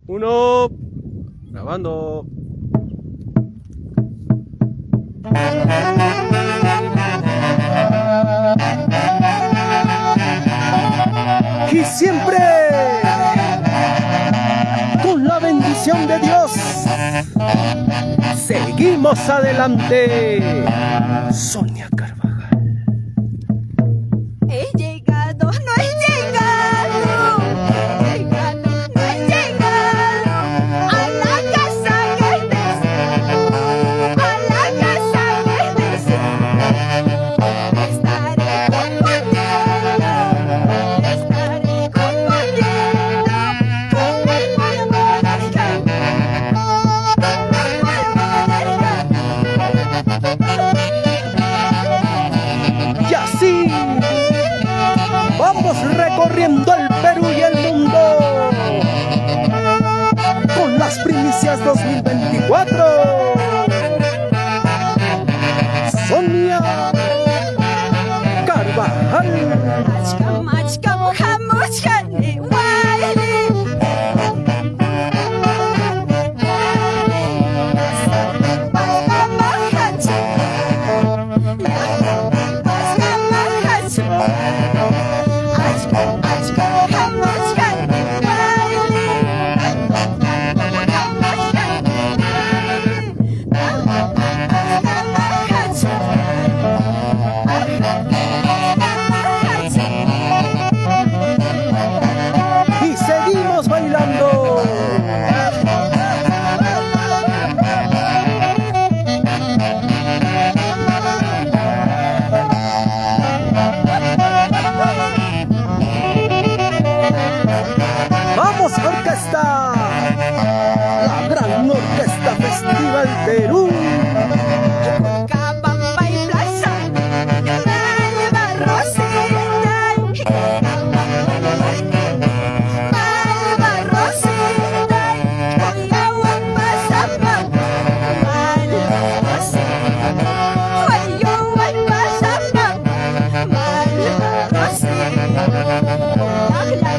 Uno, grabando. Y siempre con la bendición de Dios seguimos adelante. Sonia Carvajal. He llegado, no he llegado, he llegado, no he llegado a la casa que deseo, a la casa que deseo. Estaré compartiendo con el polvo del camino, Y así vamos recorriendo el Perú y el mundo con las primicias 2024. Sonia Carvajal. Machka, machka, muja, mucha, ni waili. Paska, mahacha. Paska, mahacha. Achka, achka, muja, mucha, ni waili. Muja, mucha, ni waili. Paska, mahacha. Y seguimos bailando. ¡Vamos, orquesta! La gran orquesta Festival Perú. Cabamba y plaza, Malva Rosita, Malva Rosita, Guayagua Pasapa, Malva Rosita, Guayagua Pasapa, Malva Rosita, Malva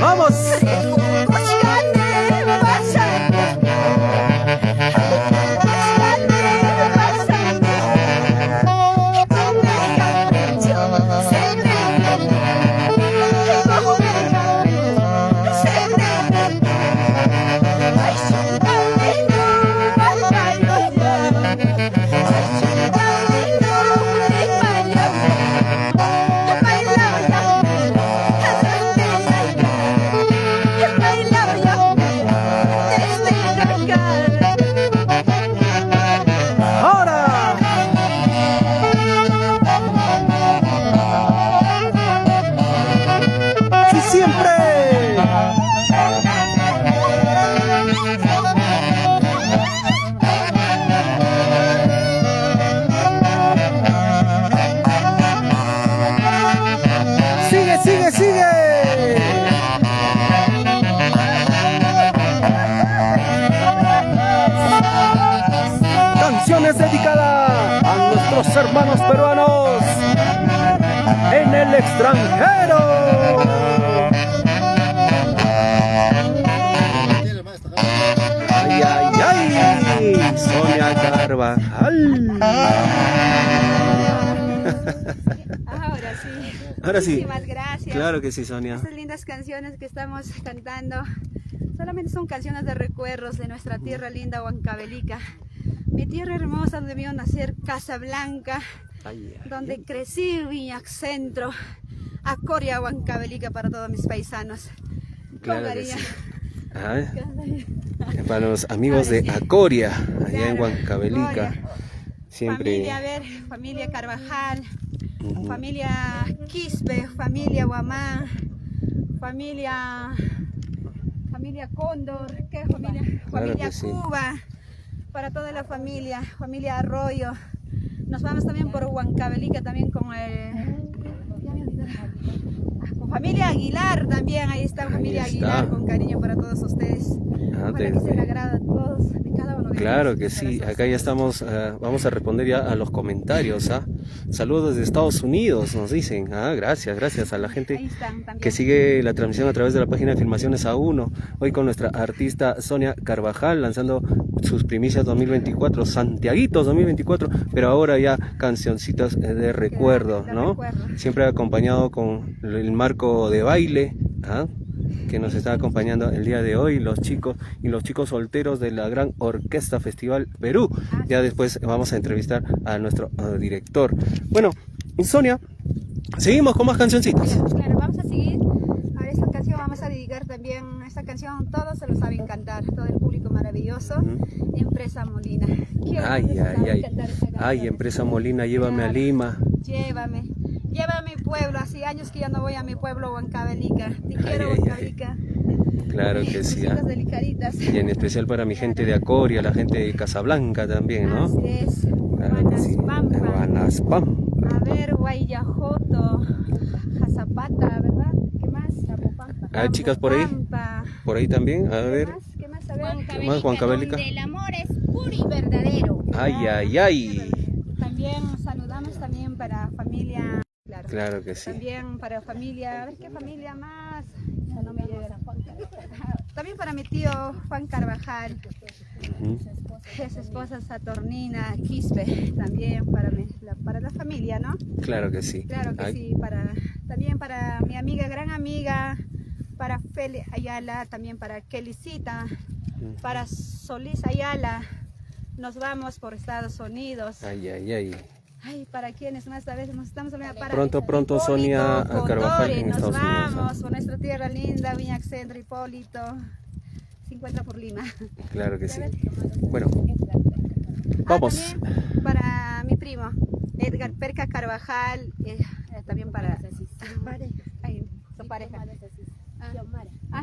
¡Vamos! ¡Ahora! ¡Y siempre! ¡Sigue, sigue, sigue! Canciones dedicadas a nuestros hermanos peruanos en el extranjero. Ay, ay, ay, Sonia Carvajal. Ahora sí. Ahora sí. Muchísimas gracias. Claro que sí, Sonia. Estas lindas canciones que estamos cantando solamente son canciones de recuerdos de nuestra tierra linda, Huancavelica. Mi tierra hermosa donde vio nacer Casablanca, Ay, ay, donde crecí, Viñac Centro, Acoria, Huancavelica para todos mis paisanos. claro que Cariño. sí. Para los amigos de Acoria, allá en Claro, Huancavelica. Siempre. Familia, a ver, familia Carvajal, familia Quispe, familia Guamán, familia Cóndor, ¿qué familia? Claro Familia que sí. Cuba, para toda la familia Arroyo. Nos vamos también por Huancavelica también con familia Aguilar también, ahí está familia Aguilar, con cariño para todos ustedes. Ojalá que se le agrada a todos, de cada uno de Claro ustedes. que sí, acá ya estamos, vamos a responder ya a los comentarios, ¿ah? Saludos desde Estados Unidos, nos dicen, gracias a la Ahí gente están también. que sigue la transmisión a través de la página de Filmaciones A1, hoy con nuestra artista Sonia Carvajal, lanzando sus primicias 2024, Santiaguitos 2024, pero ahora ya cancioncitas de recuerdo, ¿no? Siempre acompañado con el marco de baile, ¿ah? Que nos está acompañando el día de hoy, los chicos y los chicos solteros de la Gran Orquesta Festival Perú. Ya después vamos a entrevistar a nuestro director. Bueno, Sonia, seguimos con más cancioncitas. Claro, vamos a seguir. A esta canción vamos a dedicar también, esta canción todos se lo saben cantar, todo el público maravilloso, Empresa Molina. Ay, Empresa Molina, llévame a Lima. Llévame a mi pueblo, hace años que ya no voy a mi pueblo, Huancavelica. Te quiero, Huancavelica. Claro que sí. Cositas delicaditas. Y en especial para mi gente de Acoria, la gente de Casablanca también, ¿no? Así es. Claro que sí. Guanaspam. A ver, Guayajoto, Jazapata, ¿verdad? ¿Qué más? Chicas por ahí. Por ahí también, a ver. ¿Qué más? A ver. ¿Qué más, Huancavelica? Donde el amor es puro y verdadero. Ay. También saludamos también para familia. Claro que sí. También para familia, a ver qué familia más. Ya no me llega. También para mi tío Juan Carvajal, su esposa Saturnina Quispe, también para la familia, ¿no? Claro que sí. Claro que sí, también para mi amiga, gran amiga, para Feli Ayala, también para Kelicita, para Solís Ayala. Nos vamos por Estados Unidos. Ay, ¿para quiénes más? A veces nos estamos hablando para... Pronto Sonia Carvajal en Estados Unidos. Nos vamos por nuestra tierra linda, Viña Centro, Hipólito, 50 por Lima. Claro que sí. Bueno, vamos. Para mi primo, Edgar Perca Carvajal, también para... su pareja.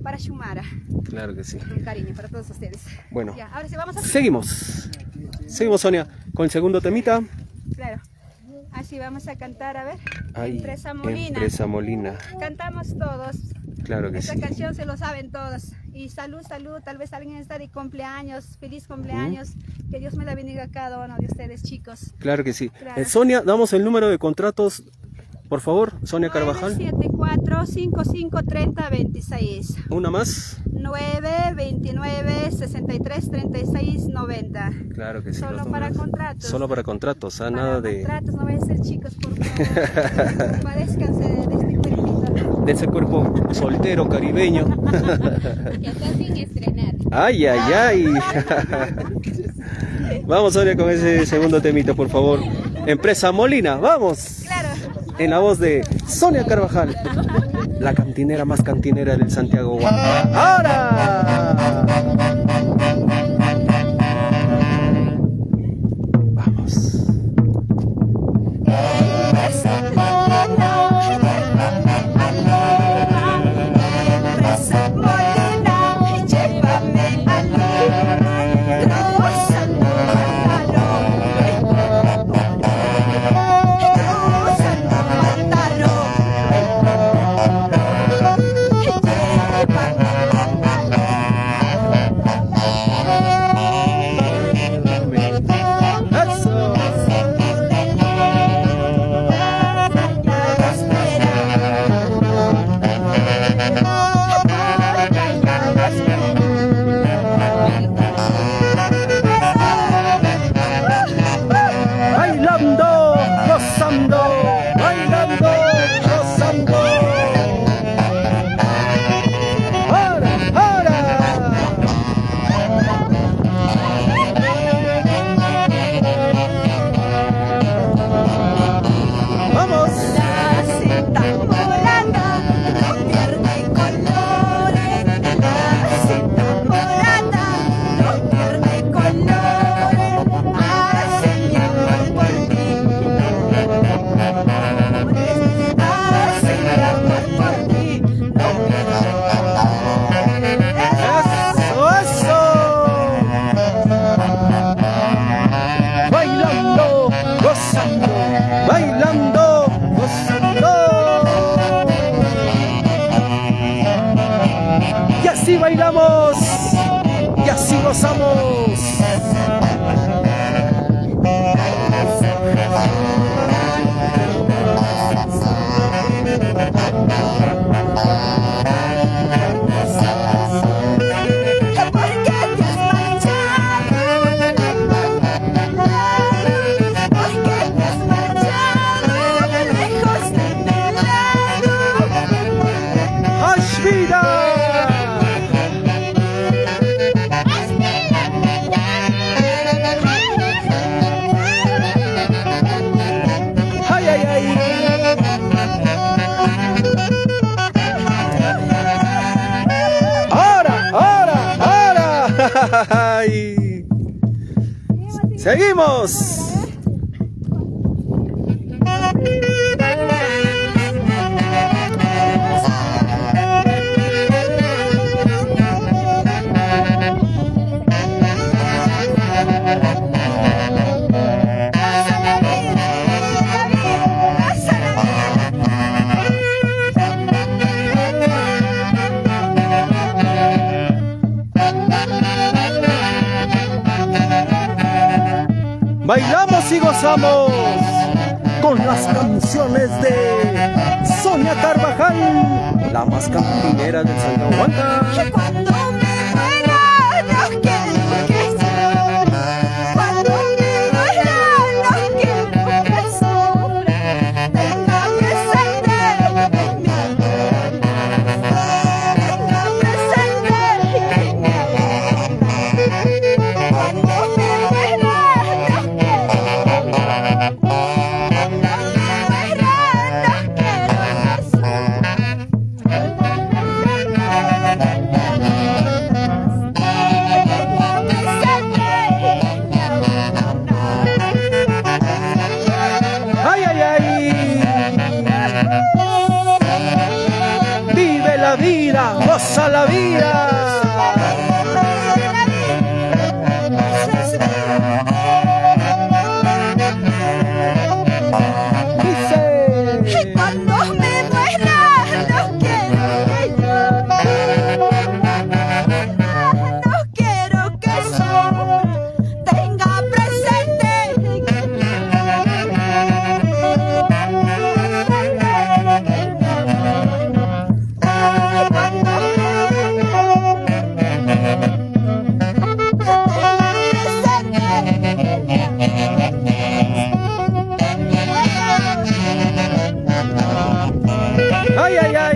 Para Shumara. Claro que sí. Con cariño para todos ustedes. Bueno, ya, ahora sí vamos a... Seguimos Sonia, con el segundo temita. Claro. Así vamos a cantar, a ver. Empresa Molina. Cantamos todos. Claro que Esta sí. canción se lo saben todos. Y salud, tal vez alguien está de cumpleaños. Feliz cumpleaños. Que Dios me la bendiga a cada uno de ustedes, chicos. Claro que sí. Claro. Sonia, damos el número de contratos, por favor, Sonia Carvajal. 974-5530-26. Una más. 929-63-36-90. Claro que sí. Solo para contratos. Solo para contratos, Para nada de... contratos, no vayan a ser chicos, por favor. Padezcanse de este cuerpito. De ese cuerpo soltero, caribeño. Que está sin estrenar. Ay. Vamos, Sonia, con ese segundo temita, por favor. Empresa Molina, vamos. Claro. En la voz de Sonia Carvajal, la cantinera más cantinera del Santiago Guapa. ¡Ahora! Vamos. gozamos. ¡Hash vida! ¡Ay, ay, ay! ¡Ahora, ahora, ahora! ¡Ay! ¡Seguimos! Bailamos y gozamos con las canciones de Sonia Carvajal, la más cantinera del Santa Juana. Cuando me muera, no quiero que sufra. Cuando me muera, no quiero que sufra. Tenga presente que me ama. Tenga presente que me ama. Cuando me muera, no quiero. Cuando me muera, no quiero que sufra. ¡Ay, ay, ay! ¡Vive la vida! ¡Goza la vida! Dice. Cuando me muera, no quiero que llore. No quiero que sufra. Tenga presente que me ¡Ay, ay, ay!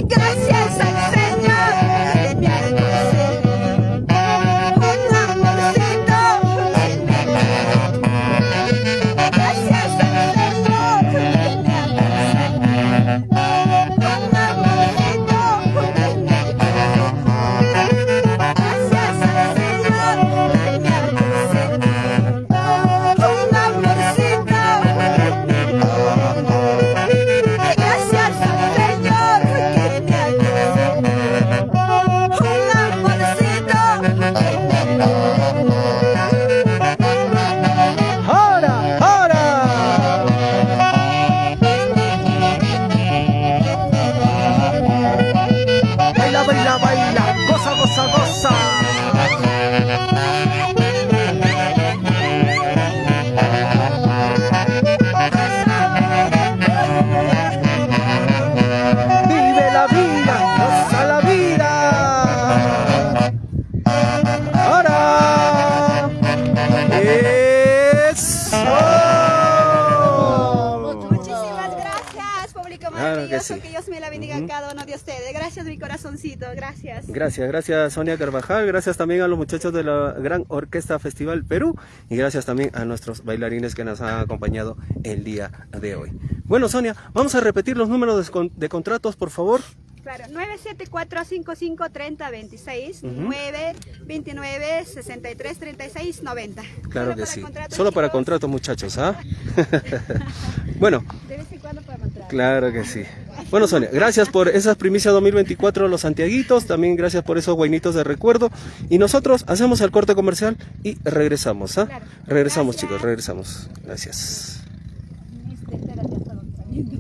Gracias al Señor que me ha concedido un amorcito que me ama. Gracias al Señor que me ha concedido un amorcito que me ama. Gracias al Señor que me ha concedido un amorcito que me ama. Gracias al Señor que me ha concedido un amorcito que me ama. ¡Ahora, ahora! Baila, baila, baila, goza, goza, goza. Vive la vida, goza la vida. Ahora. Eso. Muchísimas gracias, público Claro que maravilloso. sí. Que Dios me la bendiga a cada uno de ustedes. Gracias, mi corazoncito. Gracias. Gracias, gracias Sonia Carvajal, gracias también a los muchachos de la Gran Orquesta Festival Perú y gracias también a nuestros bailarines que nos han acompañado el día de hoy. Bueno Sonia, vamos a repetir los números de contratos por favor. Claro, 974-55-30-26, 929-63-36-90. Claro que sí. Solo para contratos muchachos, ¿ah? Bueno. De vez en cuando ¿Cuándo podemos entrar? Claro que sí. Bueno, Sonia, gracias por esas primicias 2024, los santiaguitos, también gracias por esos guainitos de recuerdo. Y nosotros hacemos el corte comercial y regresamos, ¿ah? Claro. Regresamos, Gracias. chicos, regresamos. Gracias. Espérate, hasta donde saliendo.